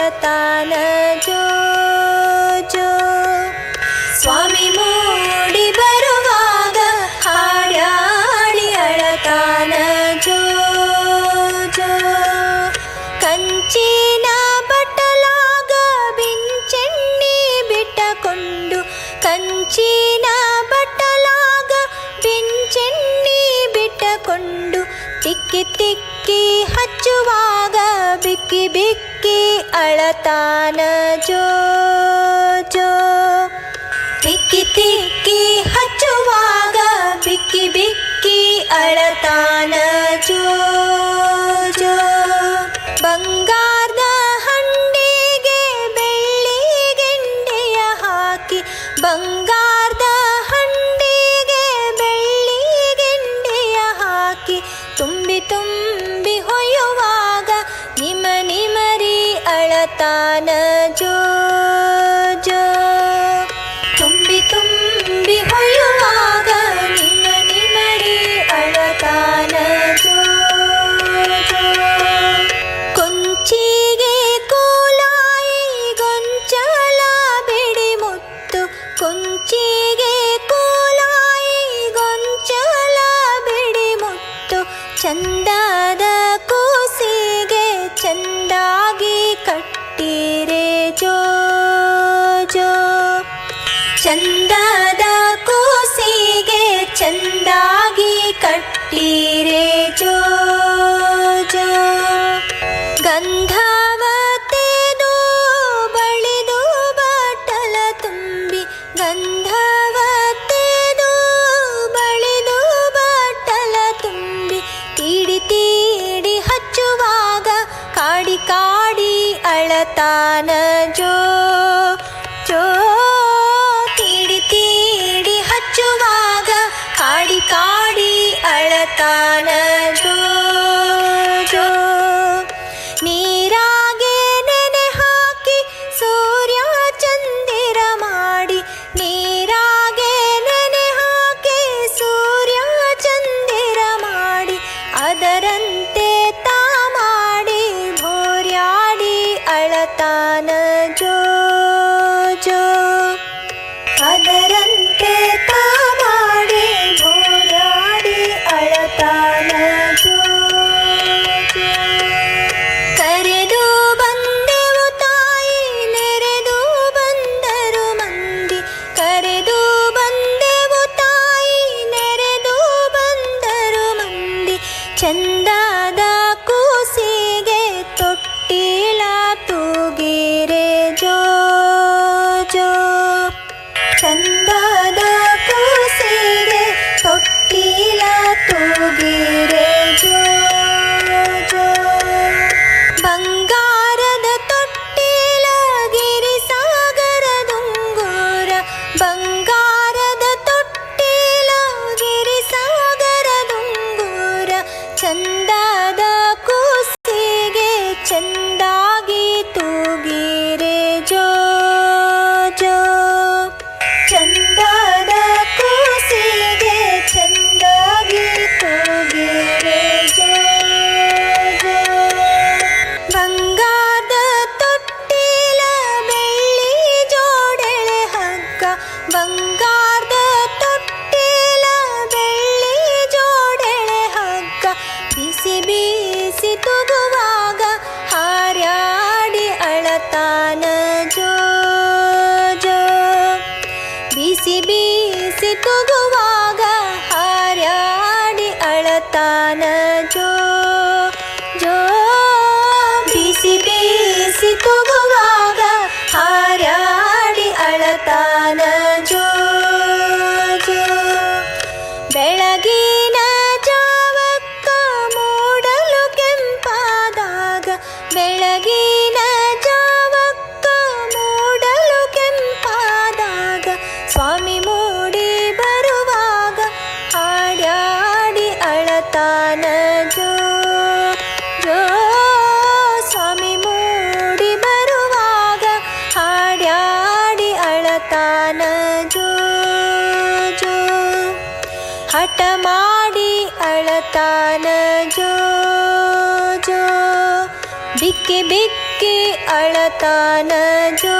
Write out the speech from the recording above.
ಅಳತಾನ ಜೋ ಜೋ. ಸ್ವಾಮಿ ಮೂಡಿ ಬರುವಾಗ ಹಾಡ್ಯಾಡಿ ಅಳತಾನ ಜೋ ಜೋ. ಕಂಚಿನ ಬಟ್ಟಲಾಗ ಬಿಂಚೆಣ್ಣಿ ಬಿಟ್ಟಕೊಂಡು, ಕಂಚಿನ ಬಟ್ಟಲಾಗ ಬಿಂಚೆಣ್ಣಿ ಬಿಟ್ಟಕೊಂಡು, ತಿಕ್ಕಿ ತಿಕ್ಕಿ ಹಚ್ಚುವಾಗ ಬಿಕ್ಕಿ ಬಿಕ್ಕಿ ಅಳತಾನ ಜೋ ಜೋ. ತಿಕ್ಕಿ ತಿಕ್ಕಿ ಹಚ್ಚುವಾಗ ಬಿಕ್ಕಿ ಬಿಕ್ಕಿ ಅಳತಾನ ಜೋ ಜೋ. ಬಂಗಾರದ ಹಂಡಿಗೆ ಬೆಳ್ಳಿ ಗೆಂಡೆಯ ಹಾಕಿ, ಬಂಗಾರದ ಹಂಡಿಗೆ ಬೆಳ್ಳಿ ಗೆಂಡೆಯ ಹಾಕಿ, ತುಂಬಿ ತುಂಬಿ ಹೊಯ್ಯುವಾಗ ನಿಮ ನಿಮರಿ ಅಳತಾನ ಜೋ ಜೋ. ತುಂಬಿ ತುಂಬಿ ಹೊಯ್ಯುವಾಗ ನಿಮ ನಿಮರಿ ಅಳತಾನ ಜೋ ಜೋ. ಕೊಂಚಿಗೆ ಕೋಲಾಯಿ ಗೊಂಚಲ ಬಿಡಿ ಮುತ್ತು, ಕೊಂಚಿಗೆ ಕೋಲಾಯಿ ಗೊಂಚಲ ಬಿಡಿ ಮುತ್ತು, ಚಂದದ ಕೂಸಿಗೆ ಚಂದಾಗಿ ಕಟ್ಟಿರೆ ಜೋ ಜೋ. ಚಂದದ ಕೂಸಿಗೆ ಚಂದಾಗಿ ಕಟ್ಟಿರೆ ಜೋ ಜೋ. ಗಂಧವ ತೆದು ಬಳಿದು ಬಟ್ಟಲ ತುಂಬಿ, ಗಂಧವ ತೆದು ಬಳಿದು ಬಟ್ಟಲ ತುಂಬಿ, ತೀಡಿ ತೀಡಿ ಹಚ್ಚುವಾಗ ಕಾಡಿ ಕಾಡಿ ಅಳತಾನ ಜೋ ಜೋ. ತೀಡಿ ತೀಡಿ ಹಚ್ಚುವಾಗ ಕಾಡಿ ಕಾಡಿ ಅಳತಾನ ಜೋ ಜೋ. ನೀರಾಗೆ ನೆನೆ ಹಾಕಿ ಸೂರ್ಯ ಚಂದಿರ ಮಾಡಿ, ನೀರಾಗೆ ನೆನೆ ಹಾಕಿ ಸೂರ್ಯ ಚಂದಿರ ಮಾಡಿ, ಅದರಂತೆ ತಾ ಮಾಡಿ ಭೋರ್ಯಾಡಿ ಅಳತಾನ ಜೋ ಜೋ. ಅದರಂತೆ ತಾ ಮಾಡಿ ಭೋರ್ಯಾಡಿ ಅಳತಾನ ಜೋ ಜೋ. ಕರೆದು ಬಂದೆವು ತಾಯಿ ನೆರೆದು ಬಂದರು ಮಂದಿ, ಕರೆದು ಬಂದೆವು ತಾಯಿ ನೆರೆದು ಬಂದರು ಮಂದಿ, ಚಂದದ ಕೂಸಿಗೆ ತೊಟ್ಟಿಲ ತೂಗಿರೆ ಜೋ ಜೋ. ಚಂದದ ಕೂಸಿಗೆ ತೊಟ್ಟಿಲ ತೂಗಿರೆ ಜೋ ಜೋ. ಬಂಗಾರದ ತೊಟ್ಟಿಲ ಗಿರಿಸಾಗರದುಂಗುರ, ಬಂಗಾರದ ತೊಟ್ಟಿಲ ಗಿರಿಸಾಗರದುಂಗುರ, ಚಂದದ ಕೂಸಿಗೆ ಚಂದಾಗಿ ತೂಗಿರೆ ಜೋ ಜೋ. ಚಂದದ ಕೂಸಿಗೆ ಚಂದಾಗಿ ತೂಗಿರೆ ಜೋ ಜೋ. ಬಂಗಾರದ ತೊಟ್ಟಿಲ ಬೆಳ್ಳಿ ಜೋಡೆಳೆ ಹಗ್ಗ, ಬಂಗಾರದ ತೊಟ್ಟಿಲ ಬೆಳ್ಳಿ ಜೋಡೆಳೆ ಹಗ್ಗ, ಬಿಸಿ ಬಿಸಿ ತೂಗುವಾಗ ಹಾರ್ಯಾಡಿ ಅಳತಾನ ಜೋ ಜೋ. ಬಿಸಿ ಬಿಸಿ ತೂಗುವಾಗ ಹಾರ್ಯಾಡಿ ಅಳತಾನ ಜೋ ಜೋ. ಬಿಸಿ ಬಿಸಿ ತೂಗುವಾಗ ಹಾರ್ಯಾಡಿ ಅಳತಾನ ಜೋ ಜೋ. ಬೆಳಗಿನ ಜಾವಕ್ಕ ಮೂಡಲು ಕೆಂಪಾದಾಗ, ಬೆಳಗಿನ ಜಾವಕ್ಕ ಮೂಡಲು ಕೆಂಪಾದಾಗ, ಸ್ವಾಮಿ ಮೂಡಿ ಬರುವಾಗ ಹಾಡ್ಯಾಡಿ ಅಳತಾನ ಜೋ ಜೋ. ಸ್ವಾಮಿ ಮೂಡಿ ಬರುವಾಗ ಹಾಡ್ಯಾಡಿ ಅಳತಾನ ಜೋ ಜೋ. ಹಠ ಮಾಡಿ ಅಳತಾನ ಜೋ ಜೋ. ಬಿಕ್ಕಿ ಬಿಕ್ಕಿ ಅಳತಾನ ಜೋ